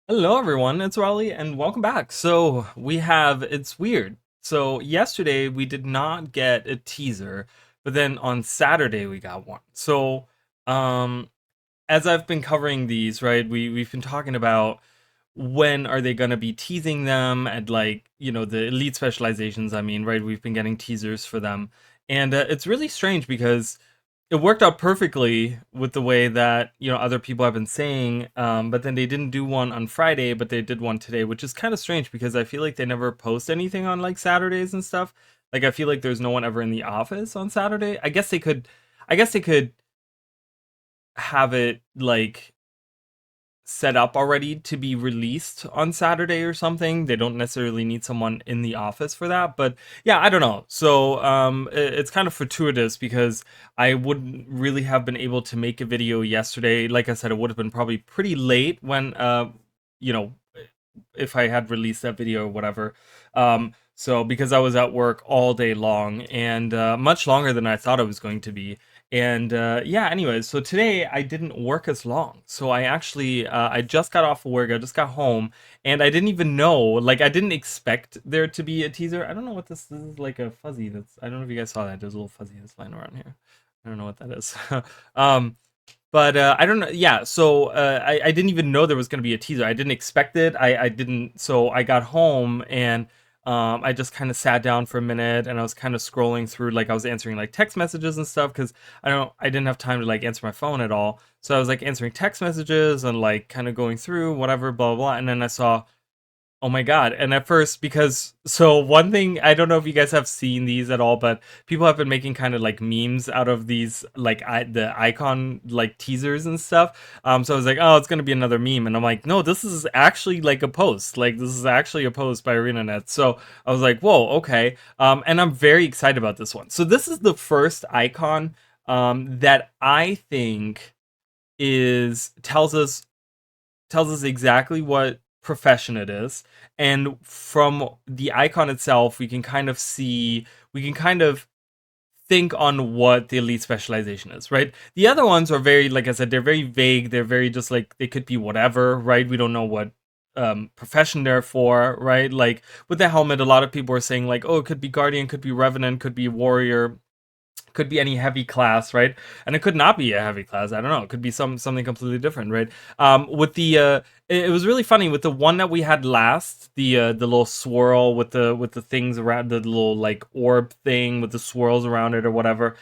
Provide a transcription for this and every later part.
Hello everyone, it's Raleigh and welcome back. It's weird. So yesterday we did not get a teaser, but then on Saturday we got one. Um as I've been covering these, right, we've been talking about when are they going to be teasing them at, like, the elite specializations. I mean, right, we've been getting teasers for them. And it's really strange because it worked out perfectly with the way that other people have been saying, but then they didn't do one on Friday, but they did one today, which is kind of strange because I feel like they never post anything on like Saturdays and stuff. Like, I feel like there's no one ever in the office on Saturday. I guess they could have it like set up already to be released on Saturday or something. They don't necessarily need someone in the office for that. But yeah, I don't know. It's kind of fortuitous because I wouldn't really have been able to make a video yesterday. Like I said, it would have been probably pretty late when you know, if I had released that video or whatever. So because I was at work all day long and much longer than I thought it was going to be. And yeah, anyways, so today I didn't work as long. So I just got off of work, I just got home, and I didn't even know, like, I didn't expect there to be a teaser. I don't know what this is, like a fuzzy that's, I don't know if you guys saw that. There's a little fuzzy that's flying around here. I don't know what that is. um, but I don't know. Yeah, so I didn't even know there was going to be a teaser. I didn't expect it. I didn't. So I got home and I just kind of sat down for a minute and I was kind of scrolling through, like I was answering like text messages and stuff because I didn't have time to like answer my phone at all. So I was like answering text messages and like kind of going through whatever, blah blah blah. And then I saw, oh my God. And at first, because so one thing, I don't know if you guys have seen these at all, but people have been making kind of like memes out of these, like the icon like teasers and stuff. So I was like, oh, it's gonna be another meme. And I'm like, no, this is actually like a post. Like, this is actually a post by ArenaNet. So I was like, whoa, okay. And I'm very excited about this one. So this is the first icon that I think is tells us exactly what profession it is. And from the icon itself, we can kind of think on what the elite specialization is, right? The other ones are very, like I said, they're very vague. They're very just like, they could be whatever, right? We don't know what profession they're for, right? Like with the helmet, a lot of people are saying like, oh, it could be guardian, could be revenant, could be warrior, could be any heavy class, right? And it could not be a heavy class. I don't know. It could be something completely different, right? With the it was really funny with the one that we had last, the little swirl with the things around, the little like orb thing with the swirls around it or whatever.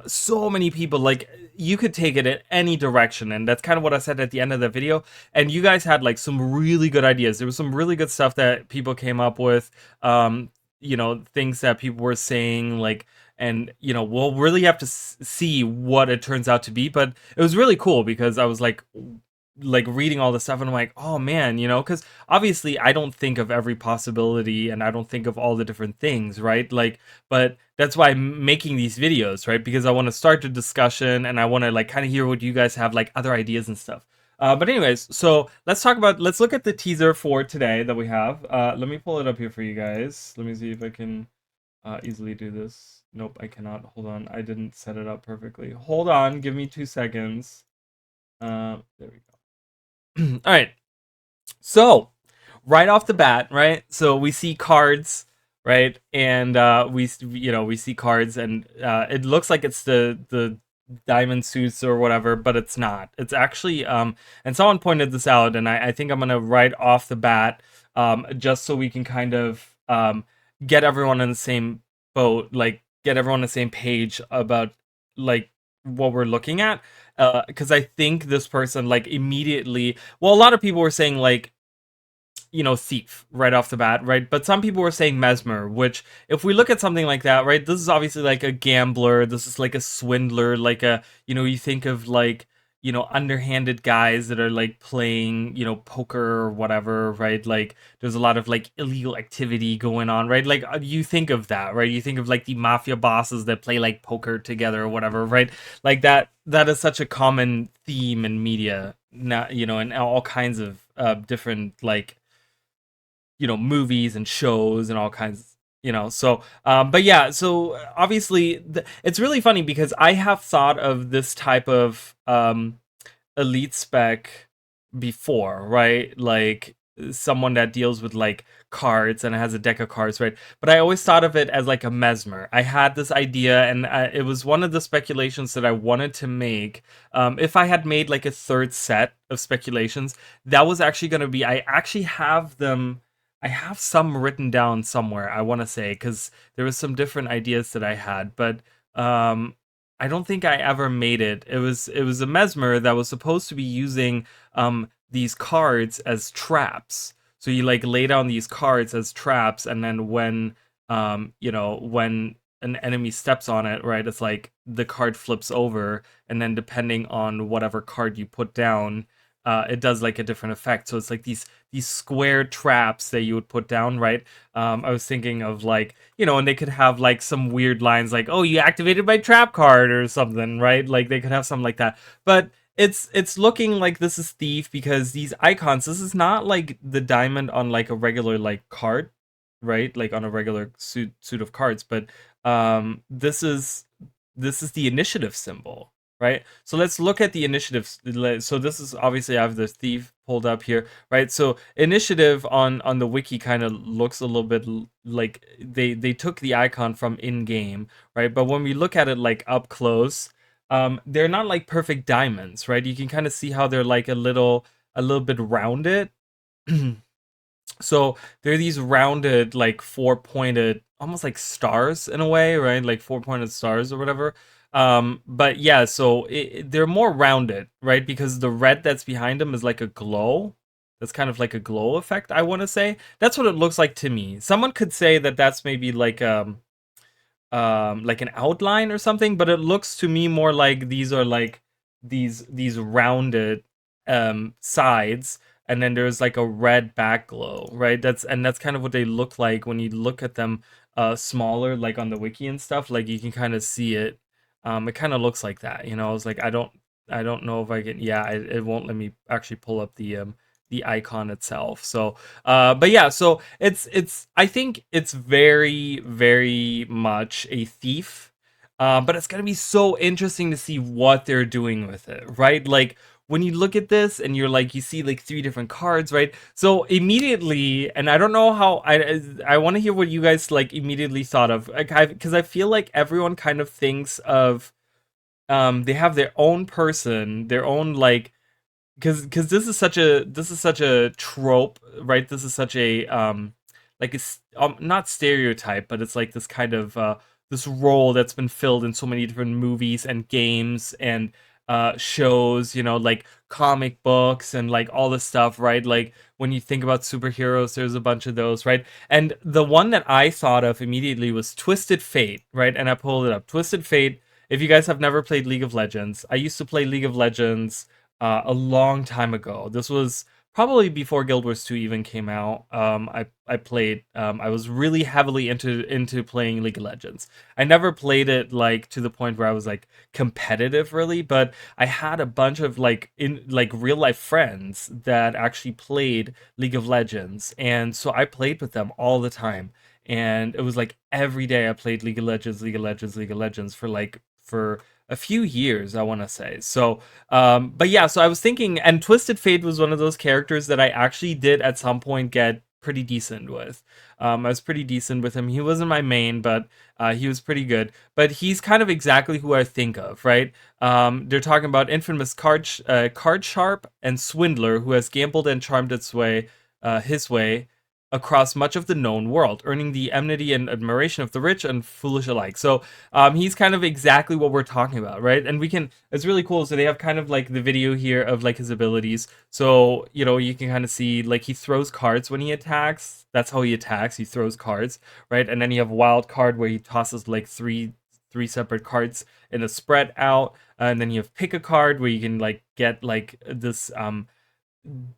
So many people, like, you could take it in any direction, and that's kind of what I said at the end of the video. And you guys had like some really good ideas. There was some really good stuff that people came up with. Things that people were saying, like, and we'll really have to see what it turns out to be. But it was really cool because I was like reading all the stuff and I'm like, oh man, because obviously I don't think of every possibility and I don't think of all the different things, right? Like, but that's why I'm making these videos, right? Because I want to start the discussion and I want to like kind of hear what you guys have, like other ideas and stuff. But anyways, so let's look at the teaser for today that we have. Let me pull it up here for you guys. Let me see if I can easily do this. Nope, I cannot. Hold on. I didn't set it up perfectly. Hold on. Give me 2 seconds. There we go. All right. So, right off the bat, right? So we see cards, right? And we see cards, and it looks like it's the diamond suits or whatever, but it's not. It's actually and someone pointed this out, and I think I'm gonna right off the bat, just so we can kind of get everyone on the same boat, like get everyone on the same page about like what we're looking at. Because I think this person like immediately, well, a lot of people were saying like, thief right off the bat, right? But some people were saying mesmer, which, if we look at something like that, right, this is obviously like a gambler, this is like a swindler, like a, you think of like, underhanded guys that are like playing, poker or whatever, right? Like there's a lot of like illegal activity going on, right? Like you think of that, right? You think of like the mafia bosses that play like poker together or whatever, right? Like that is such a common theme in media now, and all kinds of different like movies and shows and all kinds, but yeah, so obviously it's really funny because I have thought of this type of elite spec before, right? Like someone that deals with like cards and has a deck of cards, right? But I always thought of it as like a mesmer. I had this idea, and it was one of the speculations that I wanted to make. If I had made like a third set of speculations, that was actually going to be. I actually have them. I have some written down somewhere. I want to say because there was some different ideas that I had, but um, I don't think I ever made it. It was a mesmer that was supposed to be using these cards as traps. So you like lay down these cards as traps, and then when when an enemy steps on it, right, it's like the card flips over, and then depending on whatever card you put down, it does like a different effect. So it's like these square traps that you would put down, right? I was thinking of like, and they could have like some weird lines like, "Oh, you activated my trap card" or something, right? Like they could have something like that. But it's looking like this is Thief because these icons, this is not like the diamond on like a regular like card, right? Like on a regular suit of cards, but this is the initiative symbol, right? So let's look at the initiatives. So this is obviously I have the Thief pulled up here, right? So initiative on the wiki kind of looks a little bit like they took the icon from in game, right? But when we look at it like up close, they're not like perfect diamonds, right? You can kind of see how they're like a little bit rounded. So they're these rounded, like four-pointed, almost like stars in a way, right? Like four-pointed stars or whatever. But yeah, so they're more rounded, right? Because the red that's behind them is like a glow. That's kind of like a glow effect, I want to say. That's what it looks like to me. Someone could say that that's maybe like an outline or something, but it looks to me more like these are like these rounded sides, and then there's like a red back glow, right? That's kind of what they look like when you look at them smaller, like on the wiki and stuff. Like you can kind of see it. It kind of looks like that, I was like, I don't know if I can. Yeah, it won't let me actually pull up the icon itself. So but yeah, so it's I think it's very, very much a Thief. But it's gonna be so interesting to see what they're doing with it, right? Like when you look at this and you're like, you see like three different cards, right? So immediately, and I don't know how, I want to hear what you guys like immediately thought of, like, because I feel like everyone kind of thinks of they have their own person, their own like, because this is such a trope, right? This is such a like it's not stereotype, but it's like this kind of this role that's been filled in so many different movies and games and shows, like comic books and like all this stuff, right? Like when you think about superheroes, there's a bunch of those, right? And the one that I thought of immediately was Twisted Fate, right? And I pulled it up. Twisted Fate. If you guys have never played League of Legends, I used to play League of Legends a long time ago. This was probably before Guild Wars 2 even came out. I played. I was really heavily into playing League of Legends. I never played it like to the point where I was like competitive really, but I had a bunch of like in like real life friends that actually played League of Legends, and so I played with them all the time. And it was like every day I played League of Legends, League of Legends, League of Legends for a few years, I want to say. So but yeah, so I was thinking, and Twisted Fate was one of those characters that I actually did at some point get pretty decent with. I was pretty decent with him. He wasn't my main, but he was pretty good. But he's kind of exactly who I think of, right? They're talking about infamous card sharp and swindler who has gambled and charmed his way across much of the known world, earning the enmity and admiration of the rich and foolish alike. So he's kind of exactly what we're talking about, right? And it's really cool. So they have kind of like the video here of like his abilities. So, you can kind of see like he throws cards when he attacks. That's how he attacks. He throws cards, right? And then you have wild card where he tosses like three separate cards in a spread out. And then you have pick a card where you can like get like this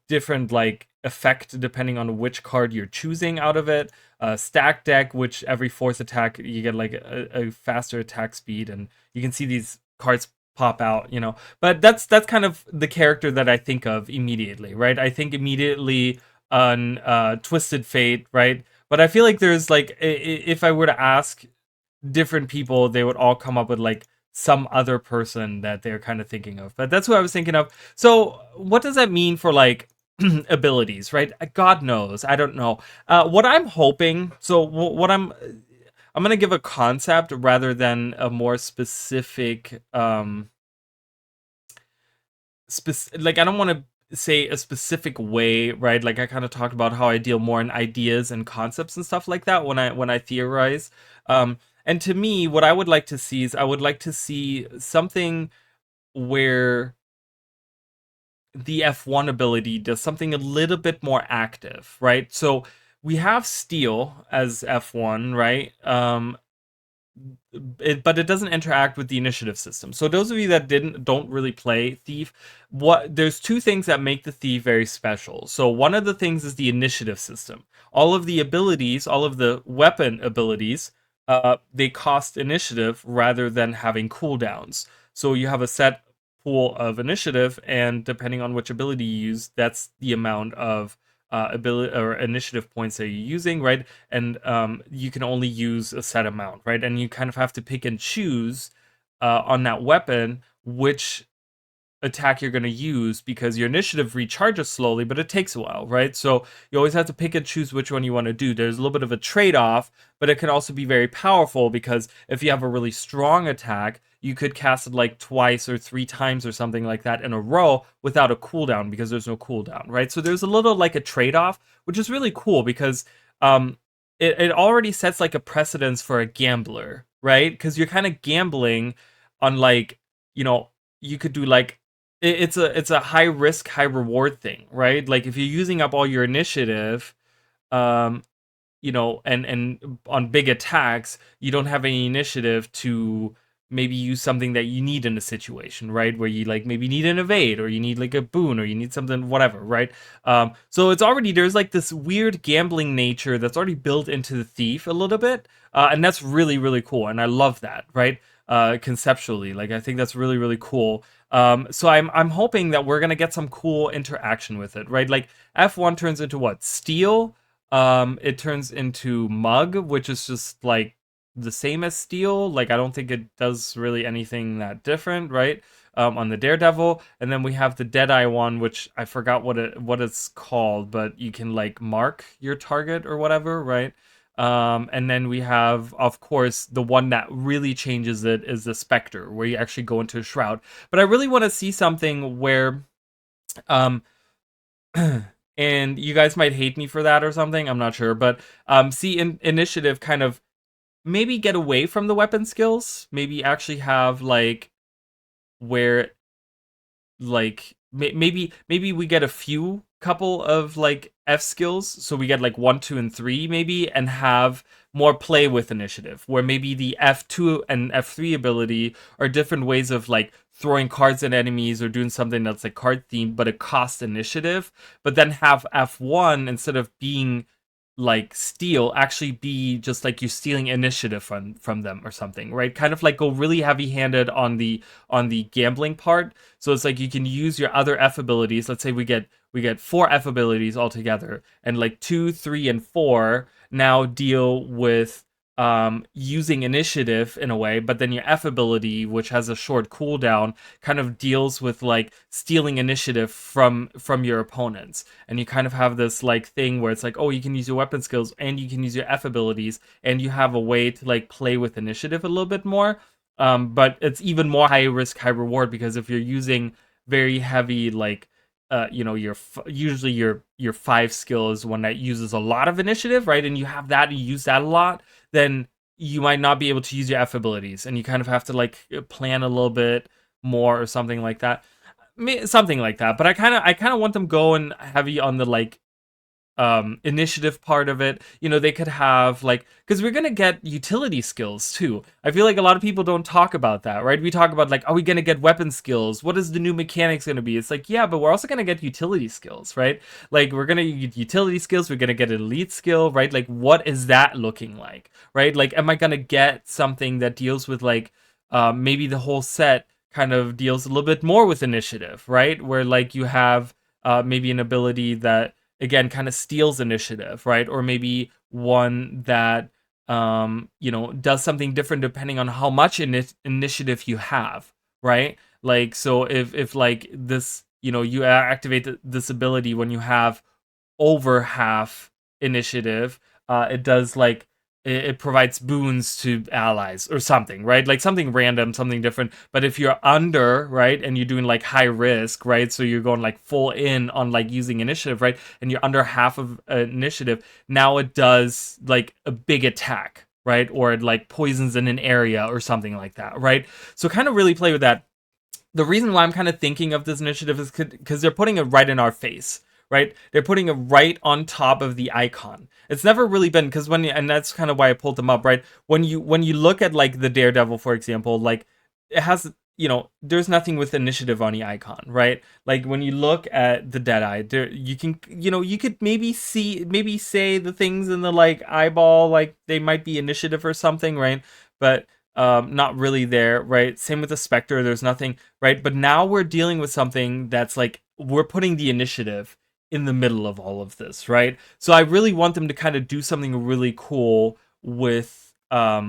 different like effect depending on which card you're choosing out of it. Stack deck, which every fourth attack you get like a faster attack speed, and you can see these cards pop out, But that's kind of the character that I think of immediately, right? I think immediately on Twisted Fate, right? But I feel like there's like if I were to ask different people, they would all come up with like some other person that they're kind of thinking of. But that's who I was thinking of. So what does that mean for like abilities, right? God knows. I don't know. What I'm hoping, so what I'm going to give a concept rather than a more specific like I don't want to say a specific way, right? Like I kind of talked about how I deal more in ideas and concepts and stuff like that when I theorize. And to me, what I would like to see is I would like to see something where the F1 ability does something a little bit more active, right? So we have Steel as F1, right? But it doesn't interact with the initiative system. So those of you that don't really play Thief, there's two things that make the Thief very special. So one of the things is the initiative system. All of the abilities, all of the weapon abilities, they cost initiative rather than having cooldowns. So you have a set pool of initiative, and depending on which ability you use, that's the amount of ability or initiative points that you're using, right? And you can only use a set amount, right? And you kind of have to pick and choose on that weapon which attack you're going to use, because your initiative recharges slowly, but it takes a while, right? So you always have to pick and choose which one you want to do. There's a little bit of a trade-off, but it can also be very powerful, because if you have a really strong attack, you could cast it like twice or three times or something like that in a row without a cooldown, because there's no cooldown, right? So there's a little like a trade-off, which is really cool, because it already sets like a precedence for a gambler, right? Because you're kind of gambling on like, you know, you could do like it's a high risk, high reward thing, right? Like if you're using up all your initiative, um, and on big attacks, you don't have any initiative to maybe use something that you need in a situation, right? Where you like maybe need an evade, or you need like a boon, or you need something, whatever, right? So it's already, there's like this weird gambling nature that's already built into the Thief a little bit, and that's really really cool, and I love that, right? Conceptually, like I think that's really really cool. So I'm hoping that we're gonna get some cool interaction with it, right? Like F1 turns into what? Steel. It turns into Mug, which is just like the same as Steel. Like I don't think it does really anything that different, right? On the Daredevil, and then we have the Deadeye one, which I forgot what it's called, but you can like mark your target or whatever, right? And then we have, of course, the one that really changes it is the Spectre, where you actually go into a shroud. But I really want to see something where, um, and you guys might hate me for that or something, I'm not sure, but see initiative kind of maybe get away from the weapon skills, maybe actually have like where like maybe we get a few couple of like F skills, so we get like 1, 2, and 3 maybe, and have more play with initiative, where maybe the F2 and F3 ability are different ways of like throwing cards at enemies or doing something that's like card themed, but it costs initiative. But then have F1, instead of being like steal, actually be just like you're stealing initiative from them or something, right? Kind of like go really heavy handed on the gambling part. So it's like you can use your other F abilities. Let's say we get 4 F abilities altogether, and like 2, 3, and 4 now deal with using initiative in a way, but then your F ability, which has a short cooldown, kind of deals with like stealing initiative from your opponents. And you kind of have this like thing where it's like, oh, you can use your weapon skills and you can use your F abilities, and you have a way to like play with initiative a little bit more. But it's even more high risk, high reward, because if you're using very heavy like usually your 5 skill is one that uses a lot of initiative, right? And you have that, you use that a lot, then you might not be able to use your F abilities, and you kind of have to like plan a little bit more or something like that. Something like that. But I kind of want them going heavy on the like initiative part of it. They could have like, because we're gonna get utility skills too. I feel like a lot of people don't talk about that, right? We talk about like, are we gonna get weapon skills? What is the new mechanics gonna be? It's like, yeah, but we're also gonna get utility skills, right? Like we're gonna get utility skills, we're gonna get an elite skill, right? Like what is that looking like, right? Like am I gonna get something that deals with like maybe the whole set kind of deals a little bit more with initiative, right? Where like you have maybe an ability that again kind of steals initiative, right? Or maybe one that you know, does something different depending on how much initiative you have, right? Like, so if like this, you know, you activate this ability when you have over half initiative, it does like it provides boons to allies or something, right? Like something random, something different. But if you're under, right, and you're doing like high risk, right, so you're going like full in on like using initiative, right, and you're under half of initiative, now it does like a big attack, right, or it like poisons in an area or something like that, right? So kind of really play with that. The reason why I'm kind of thinking of this initiative is because they're putting it right in our face, right? They're putting it right on top of the icon. It's never really been, because when, and that's kind of why I pulled them up, right? When you look at like the Daredevil, for example, like it has, you know, there's nothing with initiative on the icon, right? Like when you look at the Deadeye, there you can, you know, you could maybe say the things in the like eyeball, like they might be initiative or something, right? But not really there, right? Same with the Spectre, there's nothing, right? But now we're dealing with something that's like we're putting the initiative in the middle of all of this, right? So I really want them to kind of do something really cool with the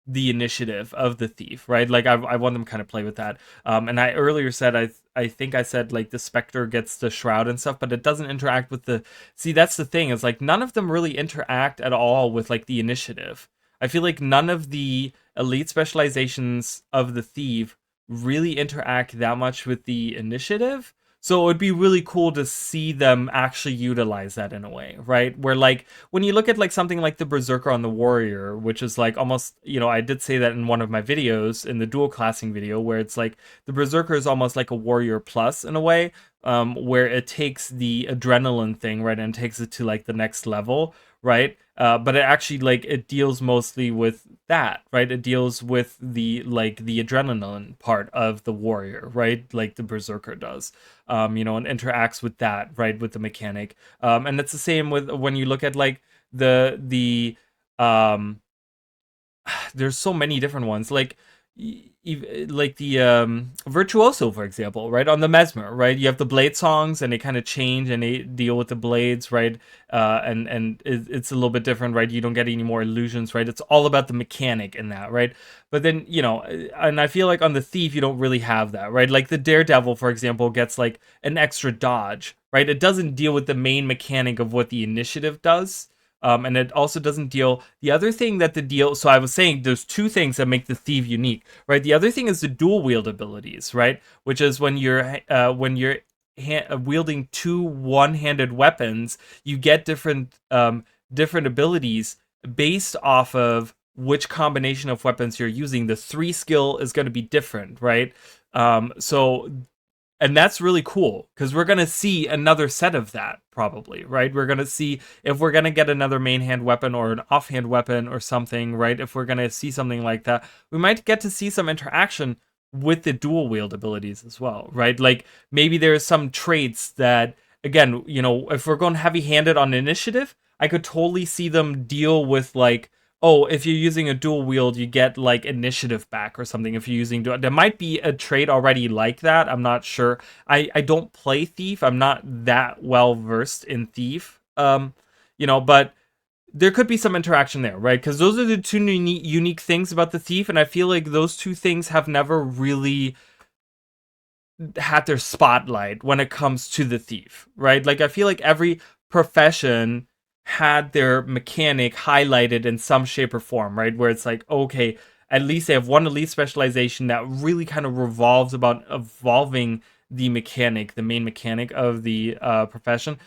initiative of the thief, right? Like I want them to kind of play with that. And I earlier said I think I said like the Spectre gets the shroud and stuff, but it doesn't interact with the. See, that's the thing. Is like none of them really interact at all with like the initiative. I feel like none of the elite specializations of the thief really interact that much with the initiative. So it would be really cool to see them actually utilize that in a way, right? Where like when you look at like something like the Berserker on the Warrior, which is like almost, you know, I did say that in one of my videos, in the dual classing video, where it's like the Berserker is almost like a Warrior Plus in a way, where it takes the adrenaline thing, right, and takes it to like the next level, right? But it actually like it deals mostly with that, right? It deals with the like the adrenaline part of the warrior, right? Like the Berserker does, you know, and interacts with that, right, with the mechanic. And it's the same with when you look at like the there's so many different ones like the virtuoso, for example, right, on the mesmer, right, you have the blade songs and they kind of change and they deal with the blades, right, and it's a little bit different, right, you don't get any more illusions, right, it's all about the mechanic in that, right, but then, you know, and I feel like on the thief you don't really have that, right, like the Daredevil, for example, gets like an extra dodge, right, it doesn't deal with the main mechanic of what the initiative does. And it also doesn't deal. The other thing that the deal. So I was saying there's two things that make the thief unique, right? The other thing is the dual wield abilities, right? Which is when you're wielding two one-handed weapons, you get different abilities based off of which combination of weapons you're using. The 3 skill is going to be different, right? So and that's really cool because we're going to see another set of that probably, right? We're going to see if we're going to get another main hand weapon or an offhand weapon or something, right? If we're going to see something like that, we might get to see some interaction with the dual wield abilities as well, right? Like maybe there's some traits that, again, you know, if we're going heavy handed on initiative, I could totally see them deal with like, oh, if you're using a dual wield, you get like initiative back or something. If you're using dual, there might be a trait already like that. I'm not sure. I don't play Thief. I'm not that well versed in Thief. You know, but there could be some interaction there, right? Because those are the two unique things about the Thief, and I feel like those two things have never really had their spotlight when it comes to the Thief, right? Like I feel like every profession had their mechanic highlighted in some shape or form, right? Where it's like, okay, at least they have one elite specialization that really kind of revolves about evolving the mechanic, the main mechanic of the profession.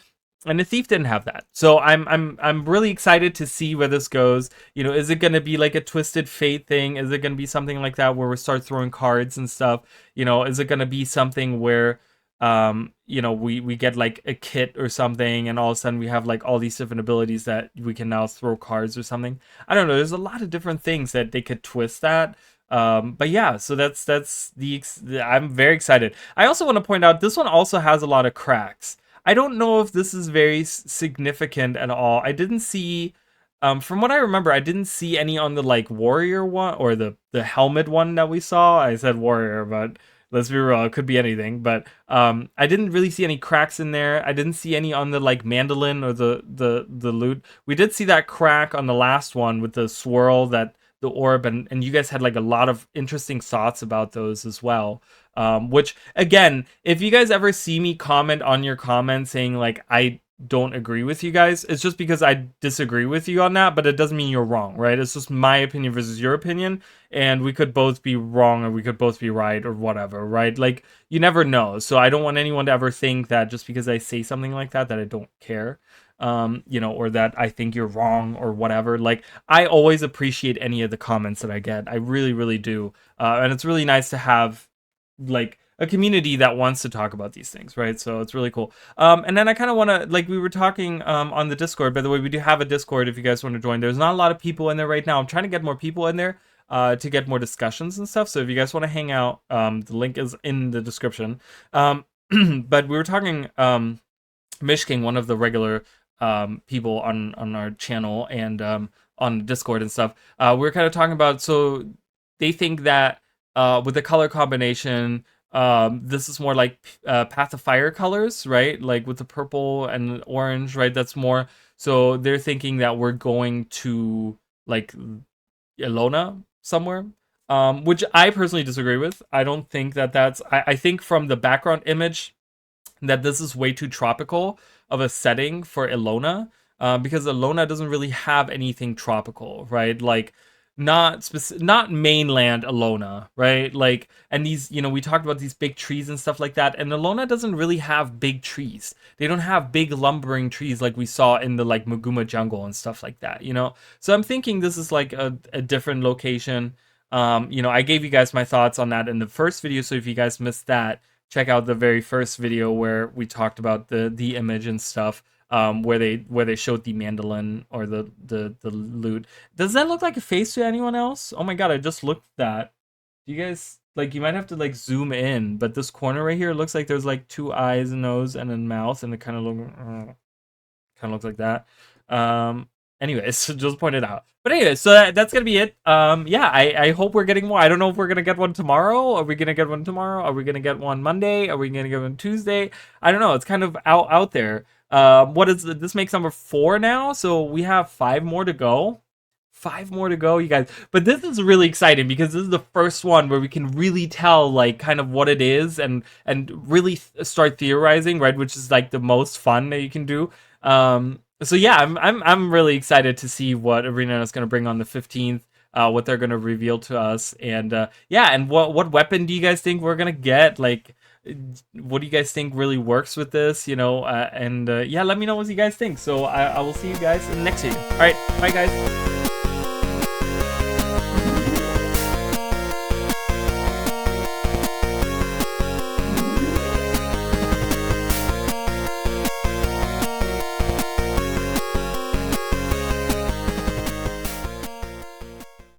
And the thief didn't have that, so I'm really excited to see where this goes. You know, is it going to be like a Twisted Fate thing? Is it going to be something like that where we start throwing cards and stuff? You know, is it going to be something where you know, we get like a kit or something and all of a sudden we have like all these different abilities that we can now throw cards or something? I don't know, there's a lot of different things that they could twist that. But yeah, so that's I'm very excited. I also want to point out this one also has a lot of cracks. I don't know if this is very significant at all. I didn't see, from what I remember, I didn't see any on the like warrior one or the helmet one that we saw. I said warrior, but Let's be real, it could be anything. But I didn't really see any cracks in there. I didn't see any on the like mandolin or the loot. We did see that crack on the last one with the swirl, that the orb, and you guys had like a lot of interesting thoughts about those as well. Which again, if you guys ever see me comment on your comments saying like I don't agree with you guys, it's just because I disagree with you on that, but it doesn't mean you're wrong, right? It's just my opinion versus your opinion, and we could both be wrong or we could both be right or whatever, right? Like, you never know. So I don't want anyone to ever think that just because I say something like that I don't care. You know, or that I think you're wrong or whatever. Like, I always appreciate any of the comments that I get. I really, really do. And it's really nice to have like a community that wants to talk about these things, right? So it's really cool. And then I kind of want to, like, we were talking on the Discord. By the way, we do have a Discord if you guys want to join. There's not a lot of people in there right now. I'm trying to get more people in there to get more discussions and stuff. So if you guys want to hang out, the link is in the description. But we were talking, Mish King, one of the regular people on our channel and on Discord and stuff. We were kind of talking about, so they think that with the color combination, this is more like Path of Fire colors, right? Like with the purple and orange, right? That's more, so they're thinking that we're going to like Ilona somewhere, which I personally disagree with. I don't think that that's, I think from the background image that this is way too tropical of a setting for Ilona, because Ilona doesn't really have anything tropical, right? Like, not mainland Ilona, right? Like, and these, you know, we talked about these big trees and stuff like that, and Ilona doesn't really have big trees. They don't have big lumbering trees like we saw in the like Maguma jungle and stuff like that, you know? So I'm thinking this is like a different location. You know, I gave you guys my thoughts on that in the first video, so if you guys missed that, check out the very first video where we talked about the image and stuff, where they showed the mandolin or the loot. Does that look like a face to anyone else? Oh my god, I just looked at that. You guys, like, you might have to like zoom in, but this corner right here looks like there's like two eyes, a nose, and a mouth, and it kind of looks like that. Anyways, just point it out. But anyways, so that's gonna be it. Yeah, I hope we're getting more. I don't know if we're gonna get one tomorrow. Are we gonna get one tomorrow? Are we gonna get one Monday? Are we gonna get one Tuesday? I don't know. It's kind of out there. What is this? Makes number 4 now, so we have 5 more to go. 5 more to go, you guys. But this is really exciting because this is the first one where we can really tell like kind of what it is and really start theorizing, right? Which is like the most fun that you can do. So yeah, I'm really excited to see what Arena is going to bring on the 15th, what they're going to reveal to us, and yeah, and what weapon do you guys think we're going to get? Like, what do you guys think really works with this? You know, and yeah, let me know what you guys think. So I will see you guys in the next video. All right, bye guys.